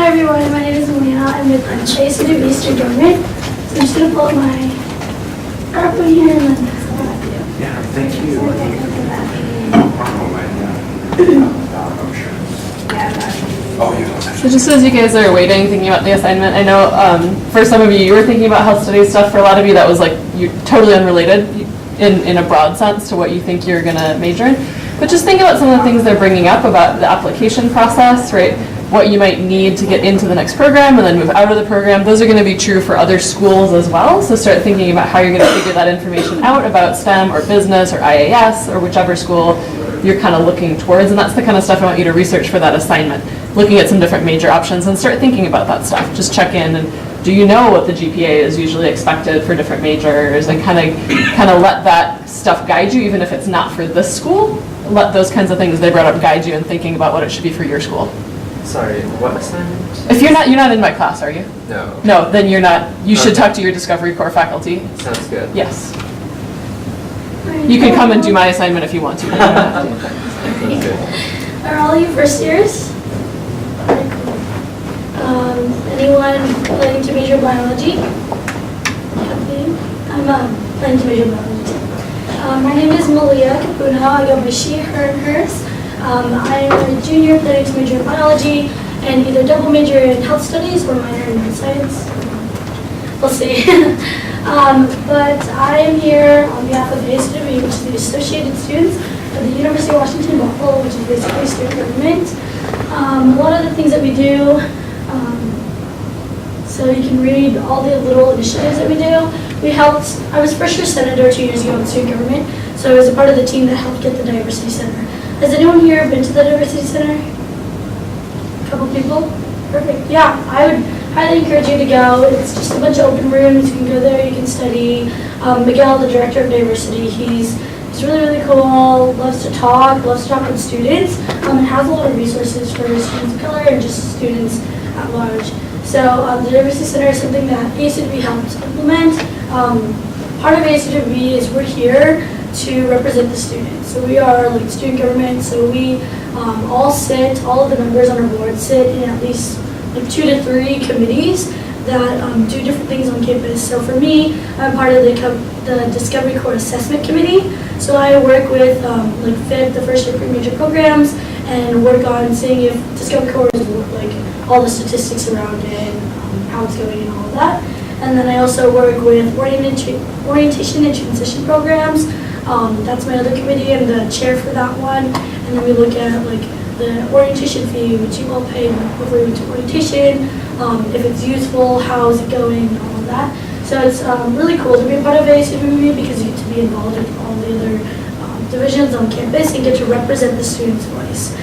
Hi everyone, my name is Melina. I'm with ASUWB Student Government. So I'm just going to pull up my PowerPoint here and then Yeah, thank you. So just as you guys are waiting, thinking about the assignment, I know for some of you, you were thinking about health studies stuff. For a lot of you, that was like totally unrelated in a broad sense to what you think you're going to major in. But just think about some of the things they're bringing up about the application process, right? What you might need to get into the next program and then move out of the program. Those are going to be true for other schools as well. So start thinking about how you're going to figure that information out about STEM or business or IAS or whichever school you're kind of looking towards. And that's the kind of stuff I want you to research for that assignment. Looking at some different major options and start thinking about that stuff. Just check in and do you know what the GPA is usually expected for different majors, and kind of let that stuff guide you, even if it's not for this school. Let those kinds of things they brought up guide you in thinking about what it should be for your school. Sorry, what assignment? If you're not in my class, are you? No. No, then you're not. You should talk to your Discovery Corps faculty. Sounds good. Yes. You can come and do my assignment if you want to. But you don't have to. Sounds good. Are all you first years? Very cool. Anyone planning to major biology? Kathleen? I'm planning to major biology. My name is Malia Kapuna. I go by she, her, and hers. I'm a junior planning to major in biology and either double major in health studies or minor in math science. We'll see. But I am here on behalf of ASUWB, which is the Associated Students of the University of Washington Buffalo, which is basically student government. A lot of the things that we do, so you can read all the little initiatives that we do. I was first year senator 2 years ago in student government, so I was a part of the team that helped get the Diversity Center. Has anyone here been to the Diversity Center? A couple people? Perfect. Yeah, I would highly encourage you to go. It's just a bunch of open rooms. You can go there, you can study. Miguel, the director of diversity, he's really, really cool, loves to talk with students, and has a lot of resources for students of color and just students at large. So the Diversity Center is something that ASUWB helped implement. Part of ASUWB is we're here to represent the students. So we are like student government, so we all of the members on our board sit in at least like 2 to 3 committees that do different things on campus. So for me, I'm part of the Discovery Corps Assessment Committee. So I work with like FIP, the first year pre-major programs, and work on seeing if Discovery Corps is like all the statistics around it, and how it's going and all of that. And then I also work with orientation and transition programs. That's my other committee. I'm the chair for that one. And then we look at like the orientation fee, which you all pay before you went to orientation, if it's useful, how is it going, and all of that. So it's really cool to be a part of ASUWB because you get to be involved with all the other divisions on campus and get to represent the students' voice.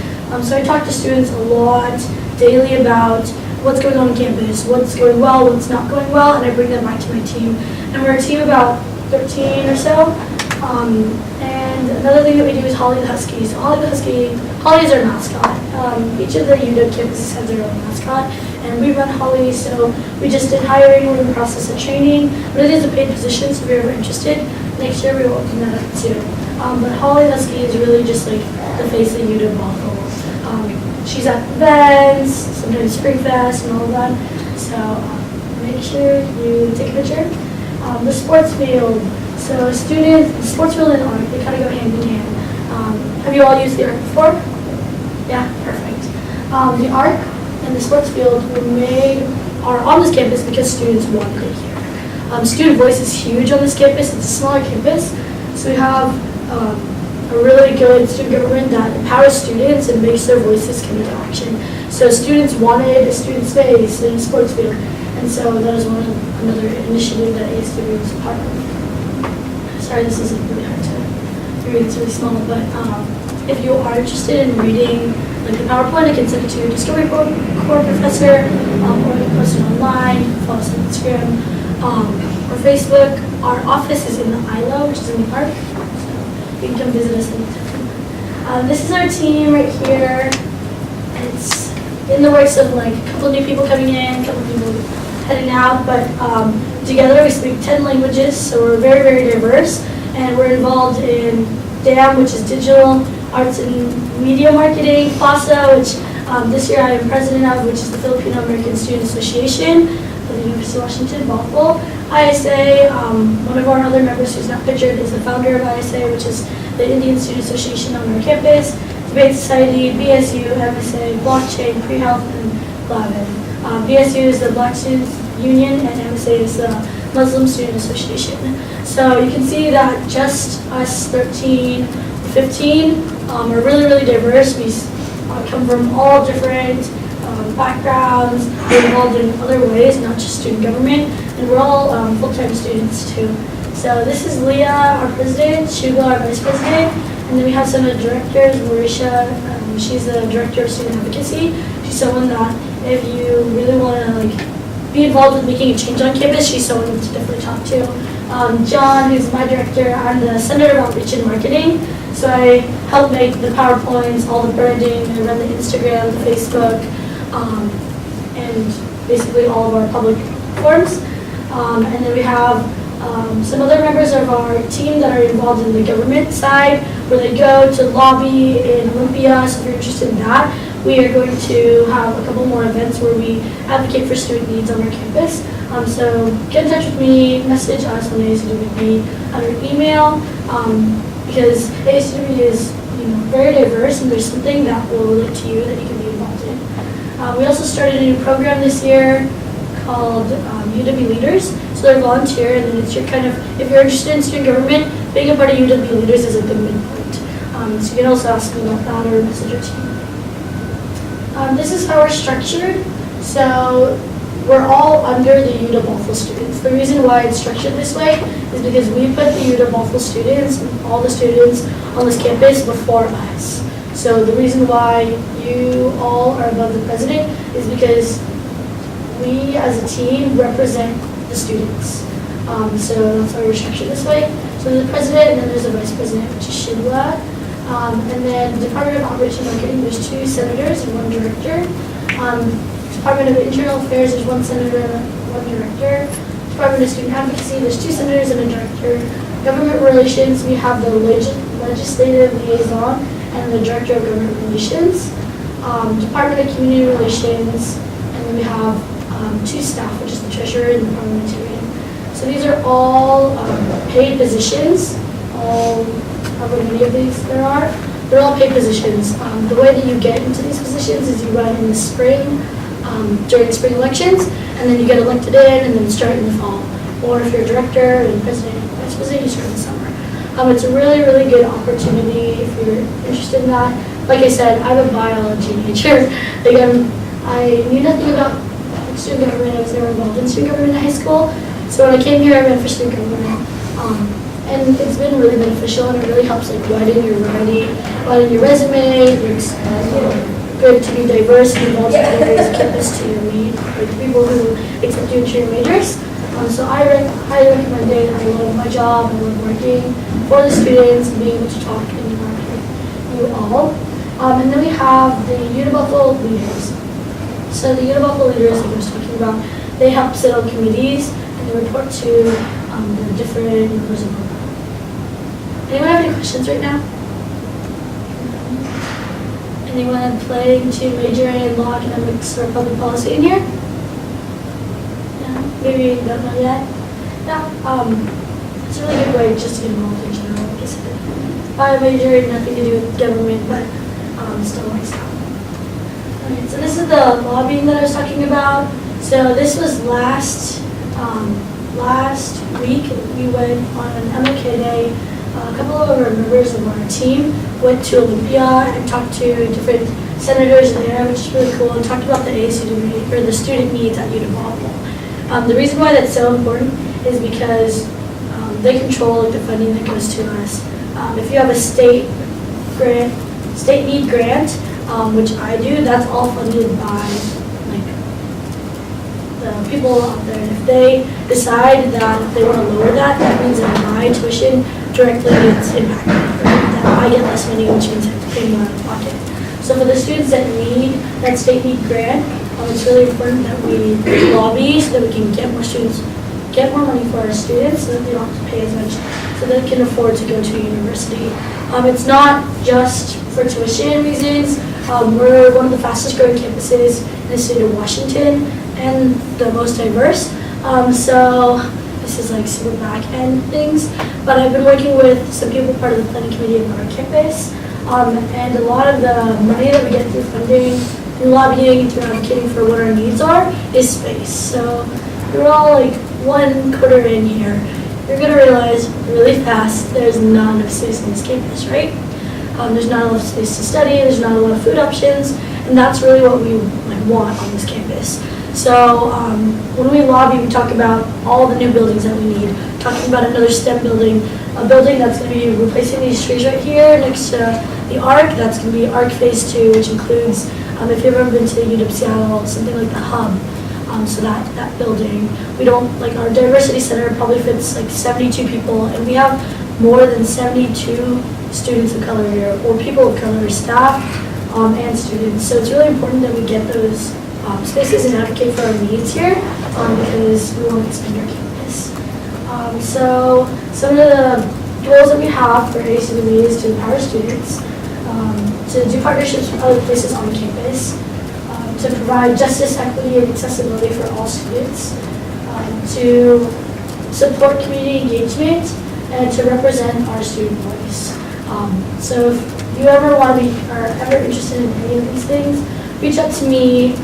So I talk to students a lot daily about what's going on campus, what's going well, what's not going well, and I bring that back to my team. And we're a team of about 13 or so. And another thing that we do is Holly the Husky. So Holly is our mascot. Each of the UW campuses has their own mascot, and we run Holly, so we just did hiring, we're in the process of training, but it is a paid position, so if you're ever interested, next year we will open that up too. But Holly the Husky is really just like the face of UW Buffalo. She's at events, sometimes Spring Fest and all of that, so make sure you take a picture. The sports field. So the sports field and art, they kind of go hand in hand. Have you all used the ARC before? Yeah, perfect. The ARC and the sports field are on this campus because students wanted it here. Student voice is huge on this campus. It's a smaller campus, so we have a really good student government that empowers students and makes their voices come into action. So students wanted a student space in a sports field, and so that is another initiative that ASUWB was a part of. Sorry, this is really hard to read, it's really small, but if you are interested in reading like the PowerPoint, I can send it to your Discovery Corps professor, or you can post it online, follow us on Instagram, or Facebook. Our office is in the ILO, which is in the park, so you can come visit us anytime. This is our team right here. It's in the works of like a couple of new people coming in, a couple of people heading out, but together we speak 10 languages, so we're very, very diverse, and we're involved in DAM, which is Digital Arts and Media Marketing, PLASA, which This year I am president of, which is the Filipino American Student Association of the University of Washington, Bothell. ISA, one of our other members who's not pictured is the founder of ISA, which is the Indian Student Association on our campus, Debate Society, BSU, MSA, Blockchain, Pre-Health, and GLAVIN. BSU is the Black Students Union, and MSA is the Muslim Student Association. So you can see that just us 13, 15 are really, really diverse. We come from all different backgrounds. We're involved in other ways, not just student government, and we're all full-time students too. So this is Leah, our president, Shugo, our vice president, and then we have some of the directors. Marisha, she's the director of student advocacy. She's someone that if you really want to be involved with making a change on campus, she's someone to definitely talk to. John, who's my director, I'm the Center of Outreach and Marketing. So I help make the PowerPoints, all the branding, I run the Instagram, the Facebook, and basically all of our public forums. And then we have some other members of our team that are involved in the government side, where they go to lobby in Olympia. So if you're interested in that, we are going to have a couple more events where we advocate for student needs on our campus. So get in touch with me, message us on ASUWB on our email, because ASUWB is very diverse, and there's something that will relate to you that you can be involved in. We also started a new program this year called UW Leaders. So they're volunteer, and then it's your kind of, if you're interested in student government, being a part of UW Leaders is a good midpoint. So you can also ask me about that or message our team. This is how we're structured. So we're all under the UW Bothell students. The reason why it's structured this way is because we put the UW Bothell students, all the students on this campus before us. So the reason why you all are above the president is because we as a team represent the students. So that's why we're structured this way. So there's a president, and then there's a vice president, which is Shidwa. And then Department of Outreach and Marketing, there's 2 senators and 1 director. Department of Internal Affairs, there's 1 senator and 1 director. Department of Student Advocacy, there's 2 senators and a director. Government Relations, we have the legislative liaison and the director of government relations. Department of Community Relations, and then we have 2 staff, which is the treasurer and the parliamentarian. So these are all paid positions, however many of these there are. They're all paid positions. The way that you get into these positions is you run in the spring, during spring elections, and then you get elected in, and then start in the fall. Or if you're a director and president and vice president, you start in the summer. It's a really, really good opportunity if you're interested in that. Like I said, I'm a biology major. I knew nothing about student government. I was never involved in student government in high school. So when I came here, I ran for student government. And it's been really beneficial, and it really helps widen your resume. It's good to be diverse and involved in various campus to your meet with people who accept you into your majors. So I highly recommend it. I love my job. I love working for the students and being able to talk and interact with you all. And then we have the UW Bothell leaders. So the UW Bothell leaders, like I was talking about, they help sit on committees and they report to the different members of the board. Anyone have any questions right now? Anyone planning to major in law, economics, or public policy in here? Yeah, maybe you don't know yet. Yeah, it's a really good way just to get involved in general. Like I said, bio major, nothing to do with government, but still like stuff. Okay, so this is the lobbying that I was talking about. So this was last week. We went on an MLK Day. A couple of our members of our team went to Olympia and talked to different senators there, which is really cool, and talked about the ASUWB, or the student needs at UW Bothell. The reason why that's so important is because they control the funding that goes to us. If you have a state need grant, which I do, that's all funded by the people out there. And if they decide that they want to lower that, that means that my tuition directly gets impacted. That I get less money, which means I have to pay more out of pocket. So for the students that need that state need grant, it's really important that we lobby so that we can get more money for our students so that they don't have to pay as much, so they can afford to go to university. It's not just for tuition reasons. We're one of the fastest growing campuses in the state of Washington and the most diverse. So this is like super back end things, but I've been working with some people part of the planning committee of our campus, and a lot of the money that we get through funding, through lobbying, through advocating for what our needs are, is space. So we're all like 1/4 in here. You're gonna realize really fast there's not enough space on this campus, right? There's not enough space to study, there's not a lot of food options, and that's really what we want on this campus. So when we lobby, we talk about all the new buildings that we need, talking about another STEM building, a building that's going to be replacing these trees right here next to the ARC. That's going to be ARC Phase 2, which includes, if you've ever been to UW Seattle, something like the hub. So that building, we don't, like our diversity center probably fits like 72 people, and we have more than 72 students of color here, or people of color, staff and students. So it's really important that we get those spaces and advocate for our needs here, because we want to expand our campus. So some of the goals that we have for ASUWB is to empower students, to do partnerships with other places on campus, to provide justice, equity, and accessibility for all students, to support community engagement, and to represent our student voice. So if you ever want to be, or ever interested in any of these things, reach out to me,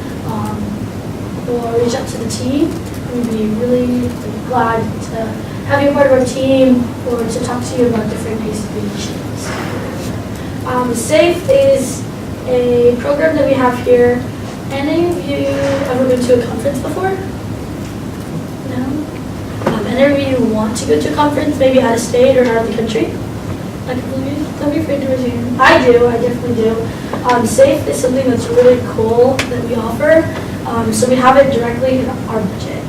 or reach out to the team. We'd be really glad to have you part of our team, or to talk to you about different ASUWB initiatives. SAFE is a program that we have here. Any of you ever been to a conference before? No? Any of you want to go to a conference, maybe out of state or out of the country? Like, don't be afraid to raise your hand. I do, I definitely do. SAFE is something that's really cool that we offer. So we have it directly in our budget.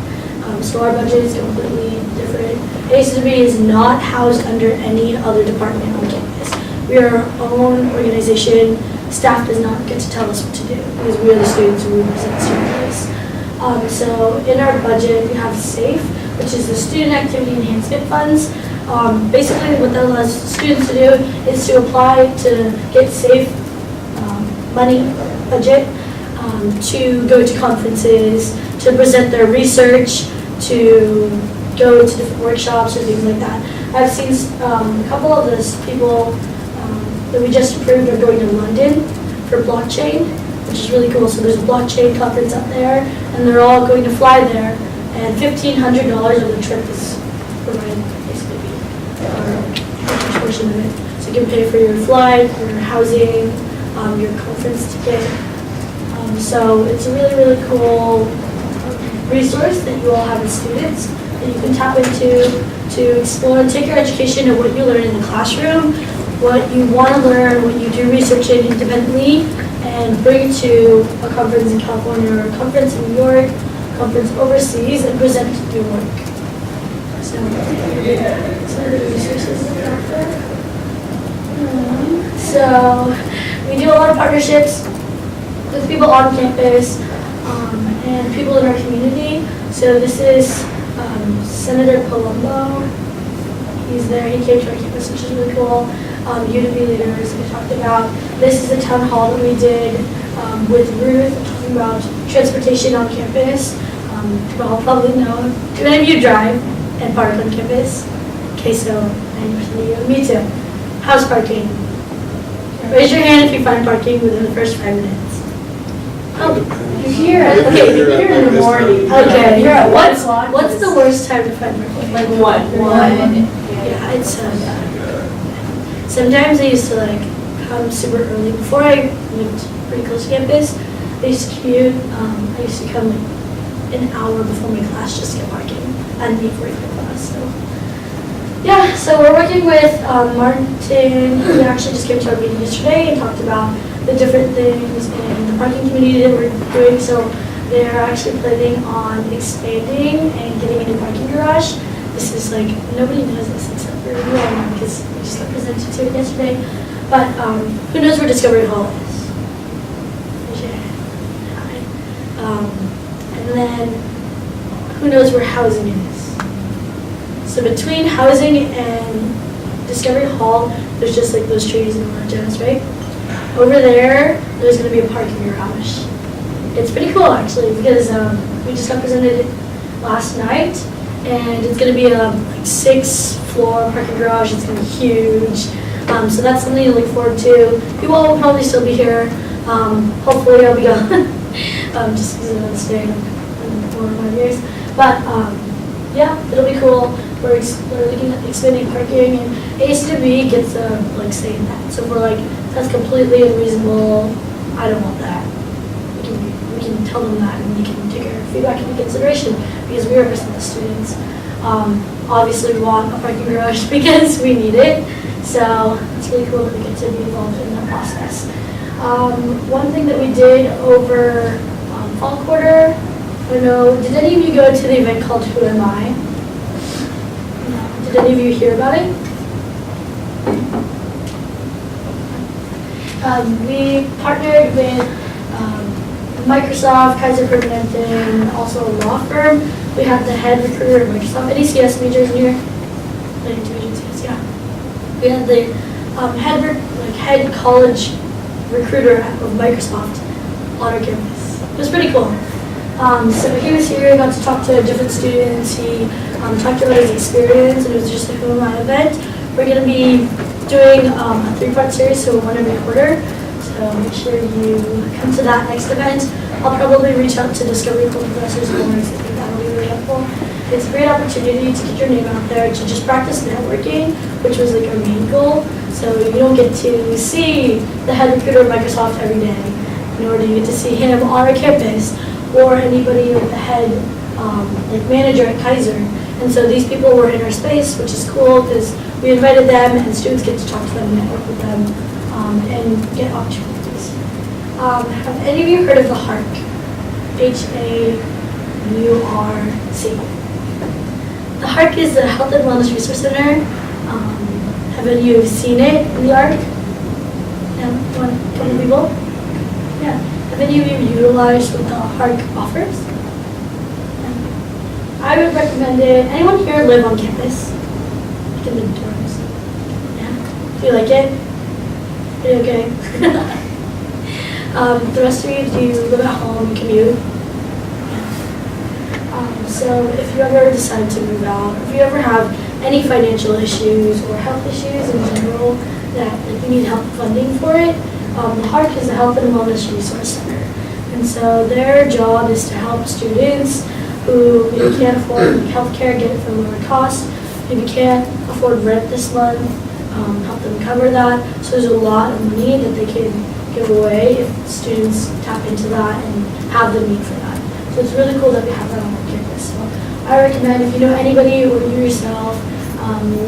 So our budget is completely different. ASUWB is not housed under any other department on campus. We are our own organization. Staff does not get to tell us what to do because we are the students who represent students. So in our budget, we have SAFE, which is the Student Activity Enhancement Funds. Basically, what that allows students to do is to apply to get SAFE money budget, to go to conferences, to present their research, to go to different workshops or things like that. I've seen a couple of those people that we just approved are going to London for blockchain, which is really cool. So there's a blockchain conference up there, and they're all going to fly there, and $1,500 of the trip is provided, basically, or a portion of it. So you can pay for your flight, your housing, your conference ticket. So it's a really, really cool resource that you all have as students that you can tap into to explore and take your education and what you learn in the classroom, what you want to learn, what you do research in independently, and bring it to a conference in California or a conference in New York, a conference overseas, and present your work. So, some of the resources that we offer. So, we do a lot of partnerships with people on campus and people in our community. So this is Senator Palumbo. He's there. He came to our campus, which is really cool. UW leaders we talked about. This is a town hall that we did with Ruth, talking about transportation on campus. People all probably know. Do any of you drive and park on campus? Okay, so 90% of you. Me too. House parking. Raise your hand if you find parking within the first 5 minutes. Oh, you're here. Okay, you're here in the morning. Okay, you're at what's the worst time to find parking? Like what? Yeah, it's sometimes I used to come super early. Before I lived pretty close to campus, I used to commute. I used to come an hour before my class just to get parking. I didn't need for my class, so. Yeah, so we're working with Martin. He actually just came to our meeting yesterday and talked about the different things in the parking community that we're doing. So they're actually planning on expanding and getting a new parking garage. This is nobody knows this except for you because we just got presented to it yesterday. But who knows where Discovery Hall is? And then who knows where housing is? So between housing and Discovery Hall, there's just those trees and all that jazz, right? over there's going to be a parking garage. It's pretty cool actually because we just got presented it last night, and it's going to be a like 6-floor parking garage. It's going to be huge. So that's something to look forward to. You all will probably still be here. Hopefully I'll be gone just because I'm staying in 4 or 5 years. But yeah, it'll be cool. We're looking at expanding parking, and ASUWB gets a like say in that. So if we're like, that's completely unreasonable, I don't want that. We can tell them that, and we can take our feedback into consideration because we represent the students. Obviously we want a parking garage because we need it. So it's really cool that we get to be involved in that process. One thing that we did over fall quarter, I don't know, did any of you go to the event called Who Am I? No. Did any of you hear about it? We partnered with Microsoft, Kaiser Permanente, and also a law firm. We had the head recruiter at Microsoft. Any CS majors in here? Yeah. We had the head college recruiter of Microsoft on our campus. It was pretty cool. So he was here, got to talk to different students. He talked about his experience, and it was just a Who Am I event. We're going to be doing a 3-part series, so one every quarter. So make sure you come to that next event. I'll probably reach out to Discovery Club professors and owners. I think that'll be really helpful. It's a great opportunity to get your name out there, to just practice networking, which was like our main goal. So you don't get to see the head recruiter of Microsoft every day, nor do you get to see him on our campus, or anybody with the head like manager at Kaiser. And so these people were in our space, which is cool because we invited them, and students get to talk to them, network with them, and get opportunities. Have any of you heard of the HARC? HAURC. The HARC is the Health and Wellness Resource Center. Have any of you seen it in the ARC? Yeah, one couple of people? Yeah. Have any of you utilized what the HARC offers? Yeah. I would recommend it. Anyone here live on campus? Like in the dorms? Yeah. Do you like it? Are you okay? The rest of you, do you live at home, commute? Yeah. So if you ever decide to move out, if you ever have any financial issues or health issues in general that like, you need help funding for it, the HARC is the Health and Wellness Resource Center. And so their job is to help students who maybe can't afford healthcare get it for lower cost, maybe can't afford rent this month, help them cover that. So there's a lot of money that they can give away if students tap into that and have the need for that. So it's really cool that we have that on our campus. So I recommend if you know anybody or you yourself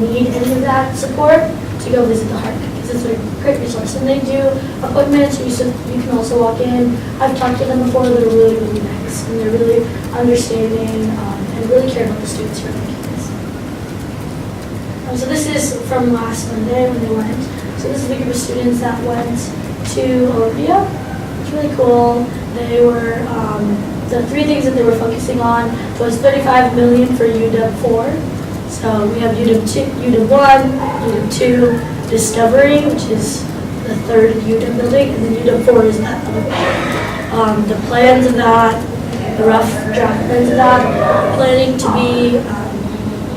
need any of that support, to go visit the HARC because it's a great resource. And they do appointments, so you can also walk in. I've talked to them before, they're really, really nice. And they're really understanding and really care about the students here on campus. So this is from last Monday when they went. So this is the group of students that went to Olympia. It's really cool. They were, the 3 things that they were focusing on was $35 million for UW 4. So we have UW 1, UW 2, Discovery, which is the 3rd UW building, and then UW 4 is that other. The plans of that, the rough draft plans of that, planning to be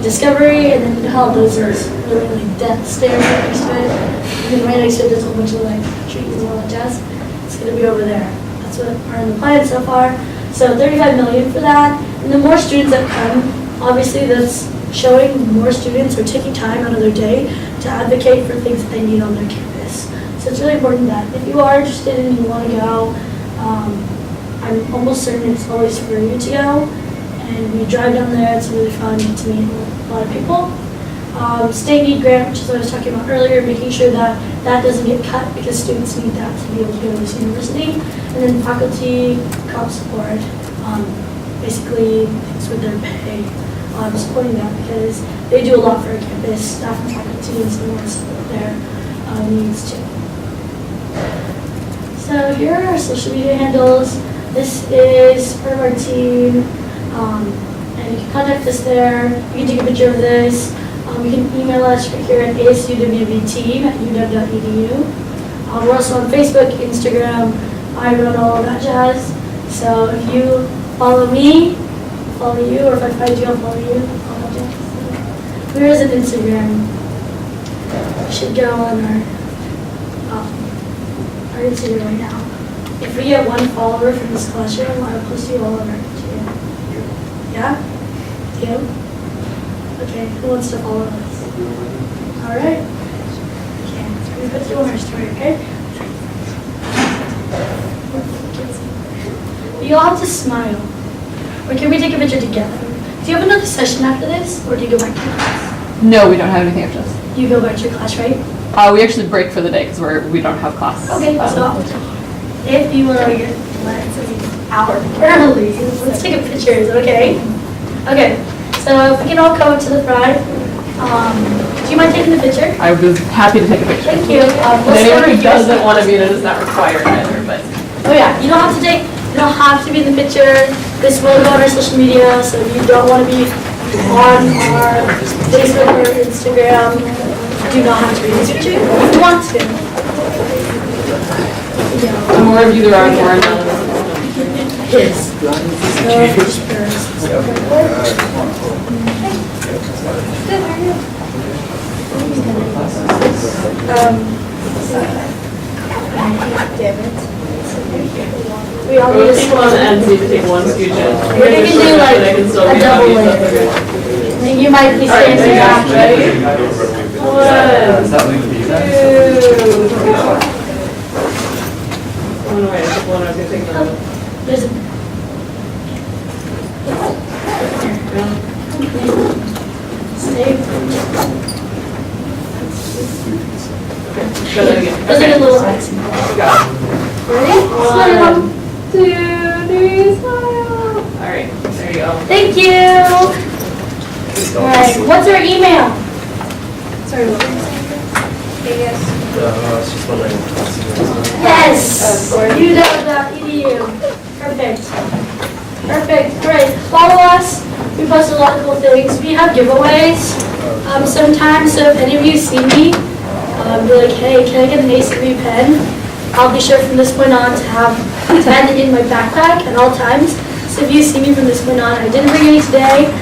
Discovery, and then you know how those are really like death stairs right next to it. And then right next to it there's a whole bunch of like trees and all that jazz. It's going to be over there. That's what are in the plans so far. So $35 million for that. And the more students that come, obviously that's showing more students are taking time out of their day to advocate for things that they need on their campus. So it's really important that if you are interested and you want to go, I'm almost certain it's always free to go. And we drive down there, it's really fun to meet a lot of people. State need grant, which is what I was talking about earlier, making sure that that doesn't get cut because students need that to be able to go to this university. And then faculty comp support, basically things with their pay, supporting that because they do a lot for our campus, staff and faculty, and so we want to support their needs too. So here are our social media handles. This is part of our team. And you can contact us there. You can take a picture of this. You can email us right here at asuwbteam@uw.edu. We're also on Facebook, Instagram, I run all of that jazz. So if you follow me, follow you, or if I find you, I'll follow you. All that jazz. There is an Instagram. You should go on our Instagram right now. If we get 1 follower from this classroom, I'll post you all over to you. Yeah? You? Okay, who wants to follow us? All right. Okay, we put you on our story, okay? You all have to smile. Or can we take a picture together? Do you have another session after this, or do you go back to your class? No, we don't have anything after this. You go back to your class, right? We actually break for the day because we don't have class. Okay, so if you are an hour early, let's take a picture, is it okay? Okay, so if we can all come up to the front. Do you mind taking the picture? I was happy to take a picture. Thank you. And anyone who doesn't want to be in it is not required either, but. Oh yeah, you don't have to be in the picture. This will go on our social media, so if you don't want to be on our Facebook or Instagram, you do not have to be in this picture. If you want to. Yeah. I'm more of either are more none. Yes. We all need to Take one and need to take one scooch in. We're gonna do like a double layer. You might be standing back. Ready? 1, 2. One away, I took one, I was gonna take another. There's a Stay. Go that again. There's like a little icing. Got it. Ready? Smile. 1, 2, 3, smile. All right, there you go. Thank you. All right, what's our email? Sorry, what were you saying? I was just wondering. Yes, uw.edu. Perfect. Perfect. All right, follow us. We post a lot of cool things. We have giveaways sometimes, so if any of you see me, be like, hey, can I get an ASUWB pen? I'll be sure from this point on to have a pen in my backpack at all times. So if you see me from this point on, I didn't bring any today,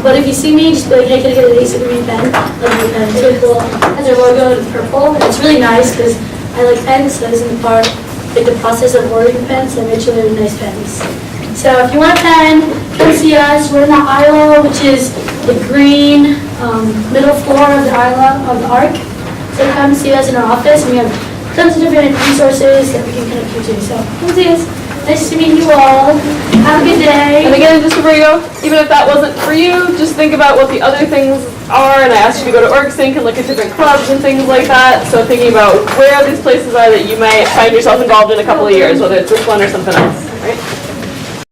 but if you see me, just be like, hey, can I get an ASUWB pen? I'll give you a pen. It's really cool. It has our logo in purple. It's really nice because I like pens, so this isn't part like the process of ordering pens, so I made sure they're nice pens. So if you want a pen, come see us. We're in the aisle, which is the green middle floor of the aisle of the ARC. So come see us in our office. We have tons of different resources that we can connect you to. So come see us. Nice to meet you all. Have a good day. And again, just before you go, even if that wasn't for you, just think about what the other things are, and I asked you to go to OrgSync and look at different clubs and things like that. So thinking about where these places are that you might find yourself involved in a couple of years, whether it's this one or something else, right?